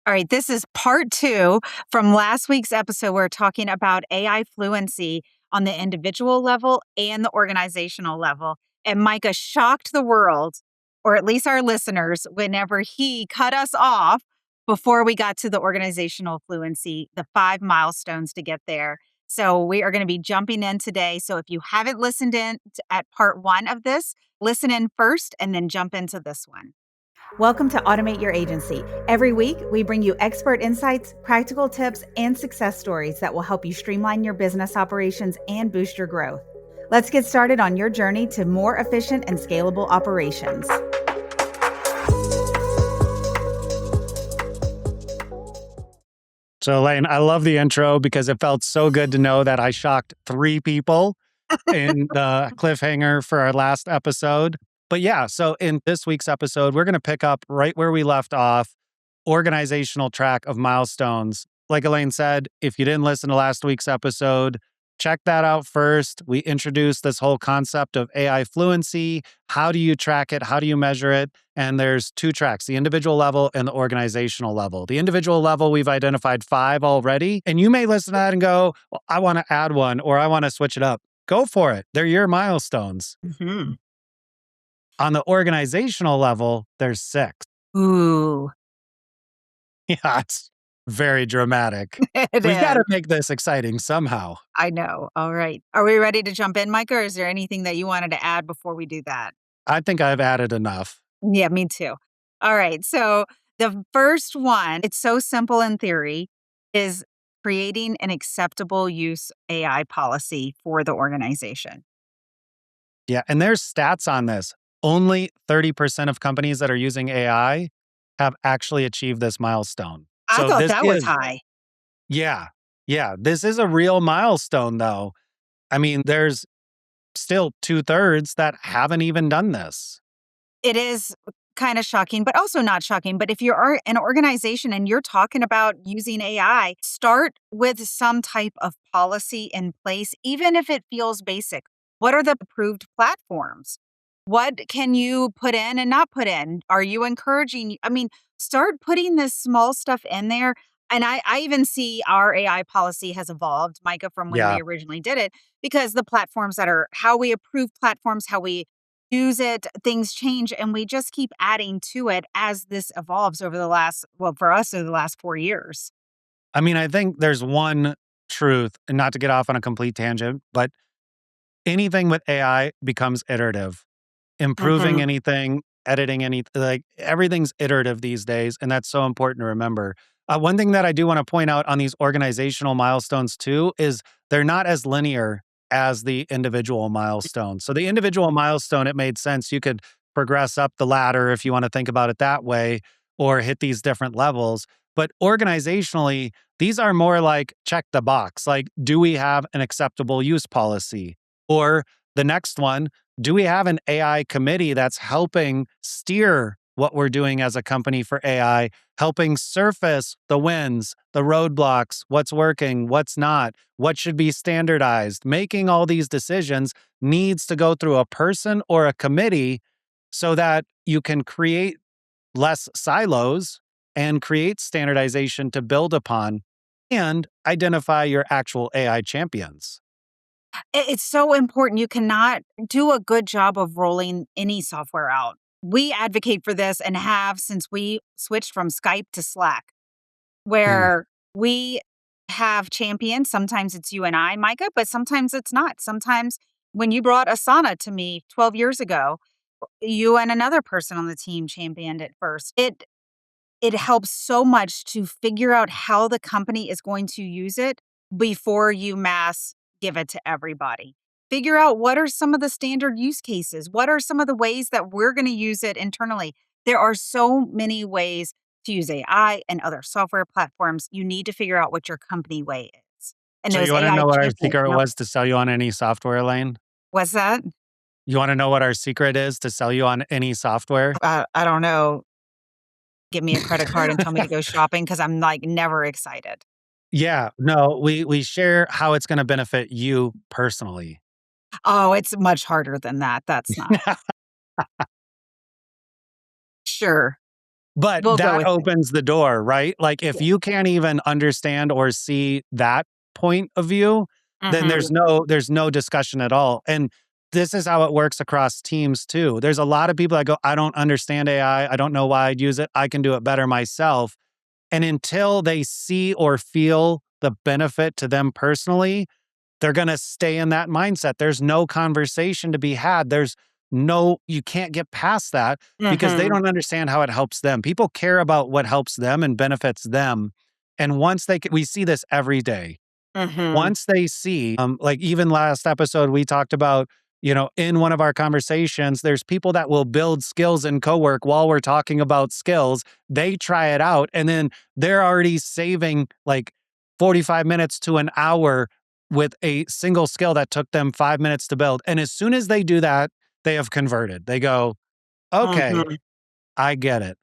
All right, this is part two from last week's episode. We're talking about AI fluency on the individual level and the organizational level. And Micah shocked the world, or at least our listeners, whenever he cut us off before we got to the organizational fluency, the 5 milestones to get there. So we are going to be jumping in today. So if you haven't listened in at part one of this, listen in first and then jump into this one. Welcome to Automate Your Agency. Every week, we bring you expert insights, practical tips, and success stories that will help you streamline your business operations and boost your growth. Let's get started on your journey to more efficient and scalable operations. So, Alane, I love the intro because it felt so good to know that I shocked 3 people in the cliffhanger for our last episode. But yeah, so in this week's episode, we're going to pick up right where we left off, organizational track of milestones. Like Alane said, if you didn't listen to last week's episode, check that out first. We introduced this whole concept of AI fluency. How do you track it? How do you measure it? And there's 2 tracks, the individual level and the organizational level. The individual level, we've identified 5 already. And you may listen to that and go, well, I want to add one or I want to switch it up. Go for it. They're your milestones. Mm-hmm. On the organizational level, there's 6. Ooh. Yeah, it's very dramatic. We've got to make this exciting somehow. I know. All right. Are we ready to jump in, Micah, or is there anything that you wanted to add before we do that? I think I've added enough. Yeah, me too. All right. So the first one, it's so simple in theory, is creating an acceptable use AI policy for the organization. Yeah, and there's stats on this. Only 30% of companies that are using AI have actually achieved this milestone. I So thought this that was is, high. yeah, this is a real milestone though. I mean, there's still 2/3 that haven't even done this. It is kind of shocking, but also not shocking. But if you're an organization and you're talking about using AI, start with some type of policy in place, even if it feels basic. What are the approved platforms? What can you put in and not put in? Are you encouraging? I mean, start putting this small stuff in there. And I even see our AI policy has evolved, Micah, from when Yeah. we originally did it, because the platforms that are how we approve platforms, how we use it, things change, and we just keep adding to it as this evolves over the last, well, for us, over the last 4 years. I mean, I think there's one truth, and not to get off on a complete tangent, but anything with AI becomes iterative. Improving Mhm. anything, editing anything, like everything's iterative these days. And that's so important to remember. One thing that I do want to point out on these organizational milestones too is they're not as linear as the individual milestone. So the individual milestone, it made sense. You could progress up the ladder if you want to think about it that way, or hit these different levels. But organizationally, these are more like check the box. Like, do we have an acceptable use policy? Or the next one, do we have an AI committee that's helping steer what we're doing as a company for AI, helping surface the wins, the roadblocks, what's working, what's not, what should be standardized? Making all these decisions needs to go through a person or a committee so that you can create less silos and create standardization to build upon and identify your actual AI champions. It's so important. You cannot do a good job of rolling any software out. We advocate for this and have since we switched from Skype to Slack, Hmm. where we have champions. Sometimes it's you and I, Micah, but sometimes it's not. Sometimes when you brought Asana to me 12 years ago, you and another person on the team championed it first. It helps so much to figure out how the company is going to use it before you mass give it to everybody. Figure out what are some of the standard use cases? What are some of the ways that we're going to use it internally? There are so many ways to use AI and other software platforms. You need to figure out what your company way is. And So those you want to AI know what our champions secret know. was to sell you on any software, Lane? What's that? You want to know what our secret is to sell you on any software? I don't know. Give me a credit card and tell me to go shopping because I'm like never excited. Yeah, no, we share how it's going to benefit you personally. Oh, it's much harder than that. That's not. Sure. But We'll go that with it. opens the door, right? Like, if Yeah. you can't even understand or see that point of view, then Mhm. there's no discussion at all. And this is how it works across teams too. There's a lot of people that go, "I don't understand AI. I don't know why I'd use it. I can do it better myself." And until they see or feel the benefit to them personally, they're going to stay in that mindset. There's no conversation to be had. You can't get past that because they Mhm. don't understand how it helps them. People care about what helps them and benefits them. And we see this every day. Mhm. Once they see, like even last episode, we talked about, in one of our conversations, there's people that will build skills in cowork while we're talking about skills. They try it out and then they're already saving like 45 minutes to an hour with a single skill that took them 5 minutes to build. And as soon as they do that, they have converted. They go, okay, Mhm. I get it.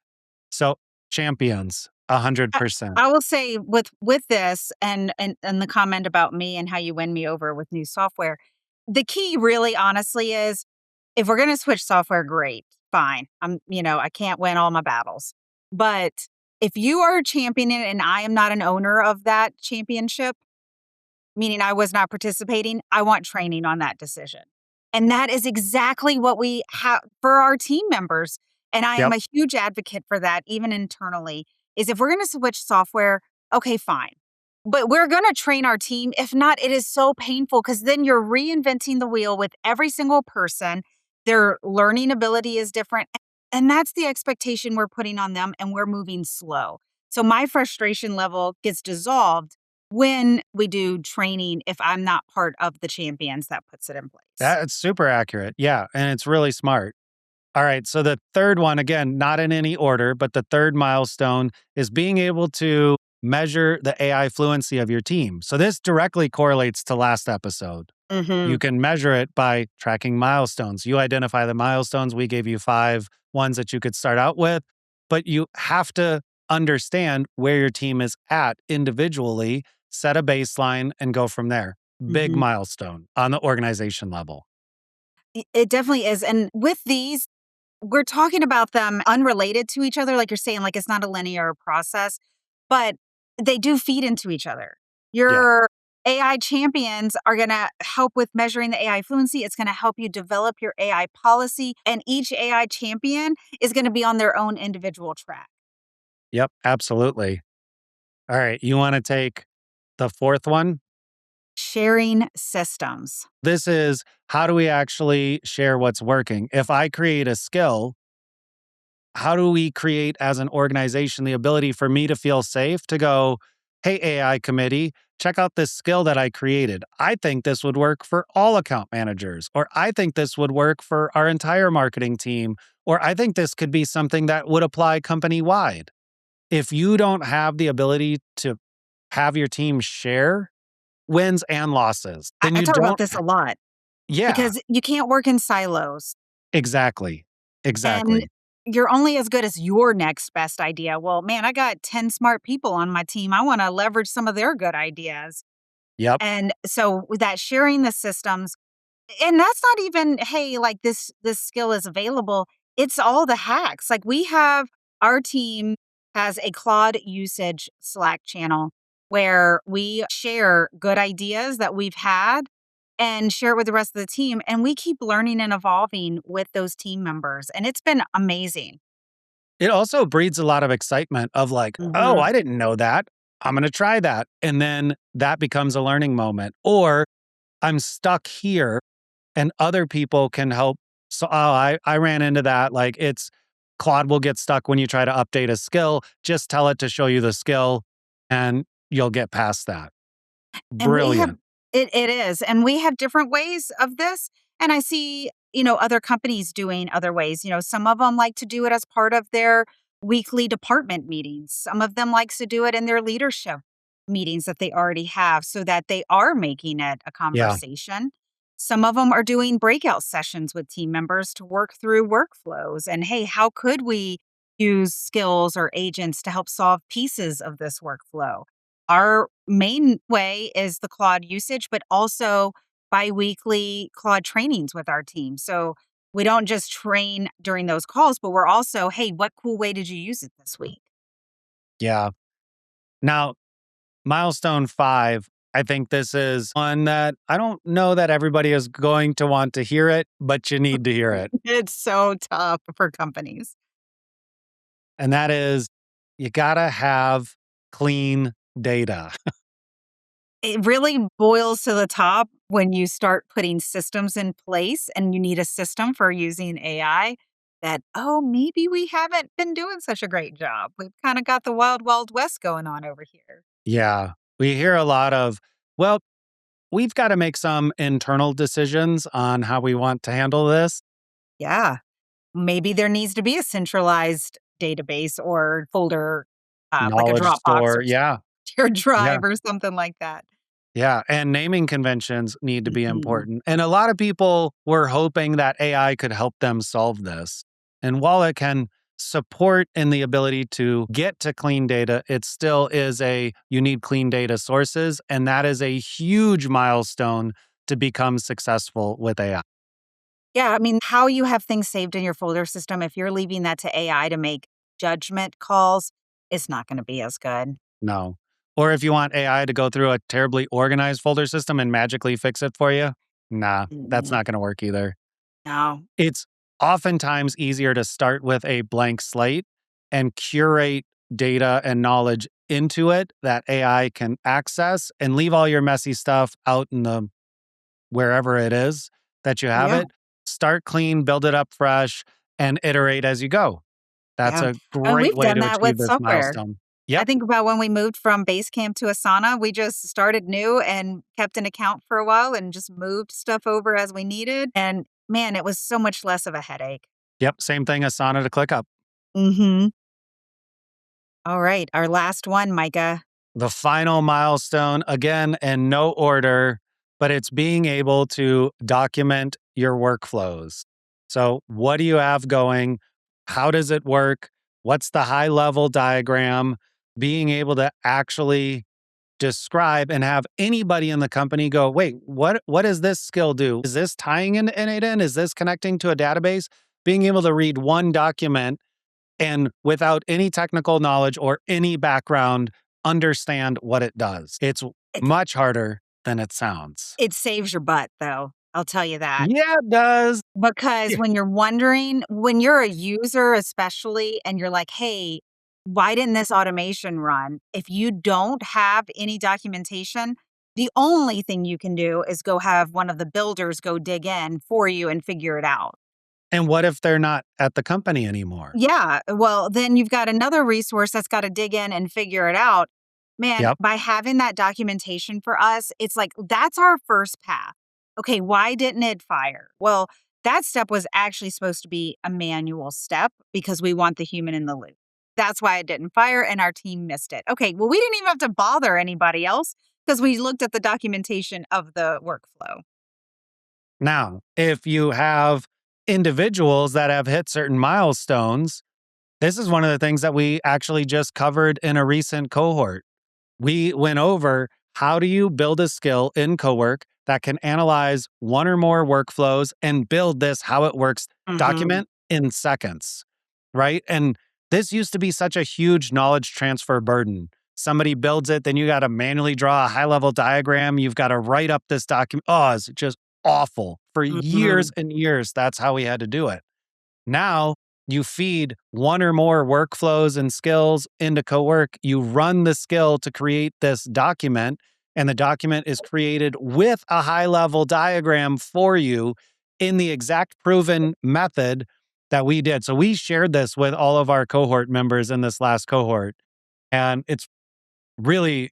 So champions, I 100%. I will say with this and the comment about me and how you win me over with new software, the key really honestly is if we're gonna switch software, great, fine. I can't win all my battles. But if you are championing it and I am not an owner of that championship, meaning I was not participating, I want training on that decision. And that is exactly what we have for our team members. And I am Yep. a huge advocate for that, even internally, is if we're going to switch software, okay, fine. But we're going to train our team. If not, it is so painful because then you're reinventing the wheel with every single person. Their learning ability is different. And that's the expectation we're putting on them, and we're moving slow. So my frustration level gets dissolved when we do training if I'm not part of the champions that puts it in place. That's super accurate. Yeah. And it's really smart. All right. So the third one, again, not in any order, but the third milestone is being able to measure the AI fluency of your team. So this directly correlates to last episode. You Mhm. can measure it by tracking milestones. You identify the milestones. We gave you 5 ones that you could start out with, but you have to understand where your team is at individually, set a baseline, and go from there. Big Mhm. milestone on the organization level. It definitely is, and with these, we're talking about them unrelated to each other, like you're saying, like, it's not a linear process, but they do feed into each other. Yeah. Your AI champions are gonna help with measuring the AI fluency, it's gonna help you develop your AI policy, and each AI champion is gonna be on their own individual track. Yep. Absolutely. All right. You want to take the fourth one? Sharing systems. This is how do we actually share what's working? If I create a skill, how do we create as an organization the ability for me to feel safe to go, hey, AI committee, check out this skill that I created. I think this would work for all account managers, or I think this would work for our entire marketing team, or I think this could be something that would apply company wide. If you don't have the ability to have your team share wins and losses, I then I you talk about don't, this a lot yeah, because you can't work in silos, exactly. and Exactly. you're only as good as your next best idea. Well, man, I got 10 smart people on my team. I wanna leverage some of their good ideas. Yep. And so with that sharing the systems, and that's not even, "Hey, like, this skill is available." It's all the hacks. Like, we have our team has a Claude usage Slack channel where we share good ideas that we've had and share it with the rest of the team, and we keep learning and evolving with those team members, and it's been amazing. It also breeds a lot of excitement of like, "Oh, Mhm. I didn't know that. I'm gonna try that." And then that becomes a learning moment. Or I'm stuck here and other people can help. So, oh, I ran into that. Like Claude will get stuck when you try to update a skill. Just tell it to show you the skill and you'll get past that. And we have Brilliant. it is, and we have different ways of this, and I see, other companies doing other ways. Some of them like to do it as part of their weekly department meetings. Some of them likes to do it in their leadership meetings that they already have so that they are making it a Yeah. conversation. Some of them are doing breakout sessions with team members to work through workflows and, "Hey, how could we use skills or agents to help solve pieces of this workflow?" Our main way is the Claude usage, but also biweekly Claude trainings with our team. So We don't just train during those calls, but we're also, hey, what cool way did you use it this week? Yeah. Now, milestone 5, I think this is one that I don't know that everybody is going to want to hear it, but you need to hear it. It's so tough for companies. And that is you got to have clean data. It really boils to the top when you start putting systems in place and you need a system for using AI that, oh, maybe we haven't been doing such a great job. We've kind of got the wild, wild west going on over here. Yeah. We hear a lot of, well, we've got to make some internal decisions on how we want to handle this. Yeah. Maybe there needs to be a centralized database or folder, like a Knowledge Dropbox store. or Yeah. your Yeah. drive or something like that. Yeah, and naming conventions need to be Mhm. important. And a lot of people were hoping that AI could help them solve this. And while it can support in the ability to get to clean data, it still is you need clean data sources. And that is a huge milestone to become successful with AI. Yeah, I mean, how you have things saved in your folder system, if you're leaving that to AI to make judgment calls, it's not gonna be as good. No. Or if you want AI to go through a terribly organized folder system and magically fix it for you, nah, that's Mm-mm. not going to work either. No. It's oftentimes easier to start with a blank slate and curate data and knowledge into it that AI can access and leave all your messy stuff out in the wherever it is that you have Yeah, it. Start clean, build it up fresh, and iterate as you go. That's yeah. a And great we've way done to that achieve with this software. milestone. I Yep. think about when we moved from Basecamp to Asana, we just started new and kept an account for a while and just moved stuff over as we needed, and man, it was so much less of a headache. Yep. Same thing as Asana to ClickUp. Mhm. Alright, our last one, Micah. The final milestone, again, in no order, but it's being able to document your workflows. So, what do you have going? How does it work? What's the high level diagram? Being able to actually describe and have anybody in the company go, wait, what does this skill do? Is this tying in it in? Is this connecting to a database? Being able to read one document and without any technical knowledge or any background, understand what it does. It's It much harder than it sounds. it saves your butt, though, I'll tell you that. Yeah, it does. Because Yeah. when you're wondering when you're a user especially and you're like, "Hey, why didn't this automation run?" If you don't have any documentation, the only thing you can do is go have one of the builders go dig in for you and figure it out. And what if they're not at the company anymore? Yeah, well, then you've got another resource that's gotta dig in and figure it out. Man, Yep. by having that documentation for us, it's like, that's our first path. Okay, why didn't it fire? Well, that step was actually supposed to be a manual step because we want the human in the loop. That's why it didn't fire and our team missed it. Okay, well, we didn't even have to bother anybody else because we looked at the documentation of the workflow. Now, if you have individuals that have hit certain milestones, this is one of the things that we actually just covered in a recent cohort. We went over how do you build a skill in cowork that can analyze one or more workflows and build this how it works Mhm. document in seconds, right? And this used to be such a huge knowledge transfer burden. Somebody builds it, then you got to manually draw a high level diagram. You've got to write up this document. Oh, it's just awful. For years Mhm. and years, that's how we had to do it. Now you feed one or more workflows and skills into Cowork. You run the skill to create this document, and the document is created with a high level diagram for you in the exact proven method that we did. So we shared this with all of our cohort members in this last cohort. And it's really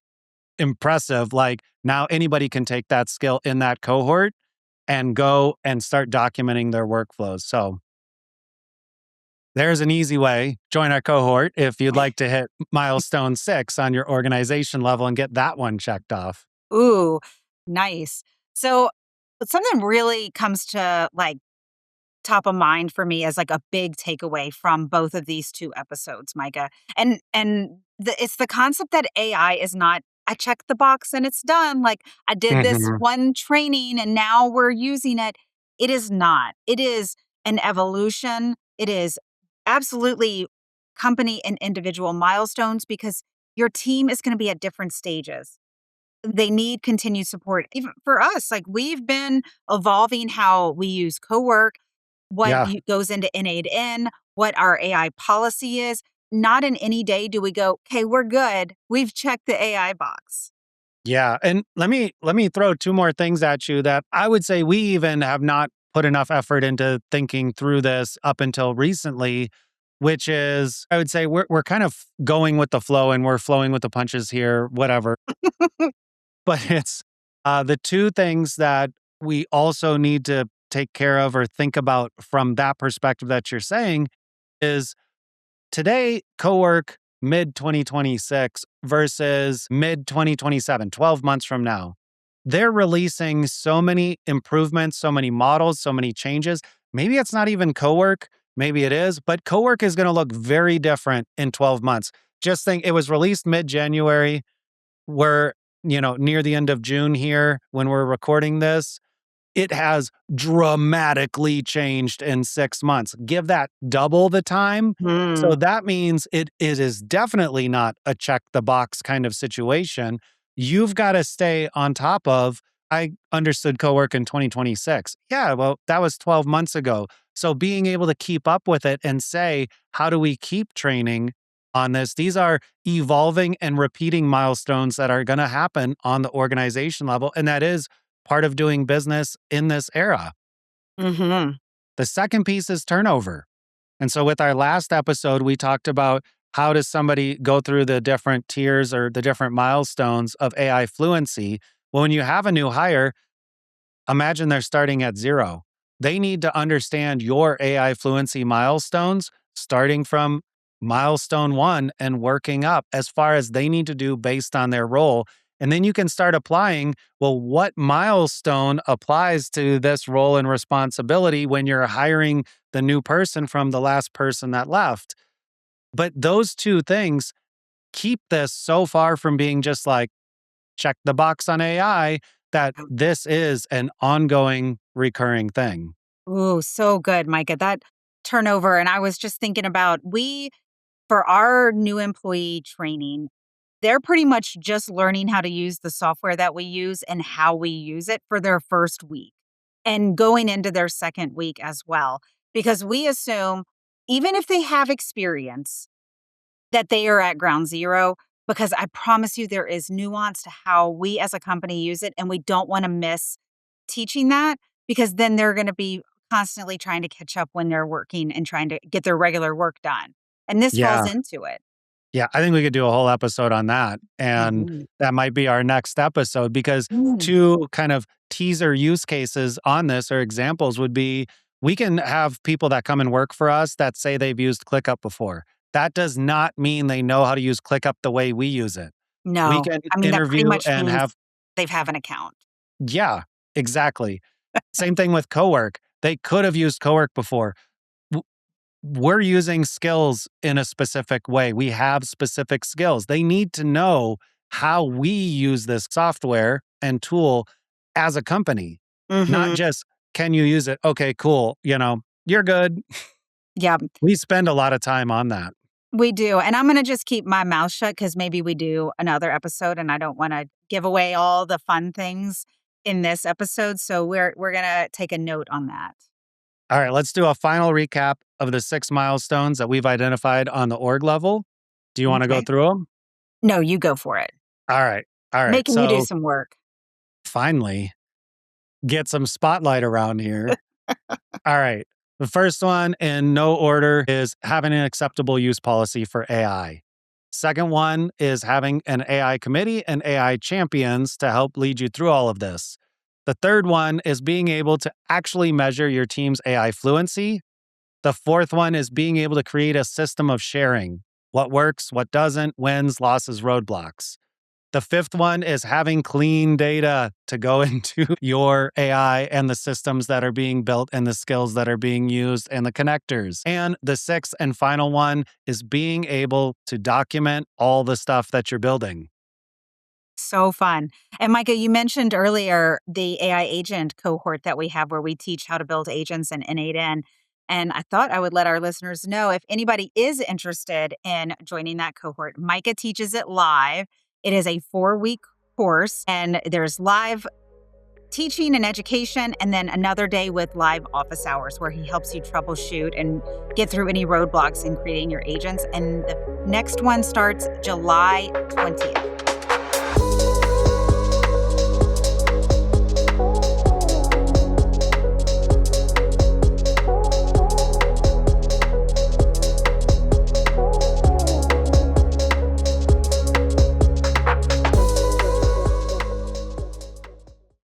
impressive. Like now anybody can take that skill in that cohort and go and start documenting their workflows. So there's an easy way. Join our cohort if you'd like to hit milestone 6 on your organization level and get that one checked off. Ooh, nice. So, something really comes to, like, top of mind for me as, like, a big takeaway from both of these 2 episodes, Micah, it's the concept that AI is not, "I checked the box and it's done," like, "I did this Mhm. one training and now we're using it." It is not. It is an evolution. It is absolutely company and individual milestones because your team is going to be at different stages. They need continued support. Even for us, like we've been evolving how we use co-work, Yeah. goes into N8N, what our AI policy is. Not in any day do we go, okay, we're good. We've checked the AI box. Yeah, and let me throw 2 more things at you that I would say we even have not put enough effort into thinking through this up until recently, which is I would say we're kind of going with the flow and we're flowing with the punches here, whatever. But it's the 2 things that we also need to take care of or think about from that perspective that you're saying is today, cowork mid 2026 versus mid 2027, 12 months from now. They're releasing so many improvements, so many models, so many changes. Maybe it's not even cowork, maybe it is, but cowork is going to look very different in 12 months. Just think it was released mid January. We're, near the end of June here when we're recording this. It has dramatically changed in 6 months. Give that double the time. So Hmm. that means it is definitely not a check the box kind of situation. You've gotta stay on top of I understood cowork in 2026. Yeah, well, that was 12 months ago. So being able to keep up with it and say, "How do we keep training on this?" These are evolving and repeating milestones that are gonna happen on the organization level, and that is part of doing business in this era. Mhm. The second piece is turnover. And so with our last episode, we talked about how does somebody go through the different tiers or the different milestones of AI fluency. Well, when you have a new hire, imagine they're starting at 0. They need to understand your AI fluency milestones, starting from milestone 1 and working up as far as they need to do based on their role. And then you can start applying, well, what milestone applies to this role and responsibility when you're hiring the new person from the last person that left. But those 2 things keep this so far from being just like, check the box on AI, that this is an ongoing recurring thing. Ooh, so good, Micah. That turnover, and I was just thinking about for our new employee training, they're pretty much just learning how to use the software that we use and how we use it for their first week and going into their second week as well. Because we assume, even if they have experience, that they are at ground zero. Because I promise you, there is nuance to how we as a company use it. And we don't want to miss teaching that because then they're going to be constantly trying to catch up when they're working and trying to get their regular work done. And this falls Yeah. into it. Yeah, I think we could do a whole episode on that, and Mhm. that might be our next episode because Mm. 2 kind of teaser use cases on this or examples would be, we can have people that come and work for us that say they've used ClickUp before. That does not mean they know how to use ClickUp the way we use it. We No. can I mean, that pretty interview much and means have they've have an account. Yeah, exactly. Same thing with cowork. They could have used cowork before. We're using skills in a specific way. We have specific skills. They need to know how we use this software and tool as a company, not Mhm. just, can you use it? Okay, cool. You're good. Yeah, We spend a lot of time on that. we do, and I'm gonna just keep my mouth shut because maybe we do another episode, and I don't wanna give away all the fun things in this episode, so we're gonna take a note on that. All right, let's do a final recap of the 6 milestones that we've identified on the org level. Do you want to go Okay. through them? No, you go for it. All right. All right. Making you do So some work. finally, get some spotlight around here. All right. The first one in no order is having an acceptable use policy for AI. Second one is having an AI committee and AI champions to help lead you through all of this. The third one is being able to actually measure your team's AI fluency. The fourth one is being able to create a system of sharing what works, what doesn't, wins, losses, roadblocks. The fifth one is having clean data to go into your AI and the systems that are being built and the skills that are being used and the connectors. And the sixth and final one is being able to document all the stuff that you're building. So fun. And Micah, you mentioned earlier the AI agent cohort that we have where we teach how to build agents in N8N. And I thought I would let our listeners know if anybody is interested in joining that cohort. Micah teaches it live. It is a 4-week course, and there's live teaching and education, and then another day with live office hours where he helps you troubleshoot and get through any roadblocks in creating your agents. And the next one starts July 20th.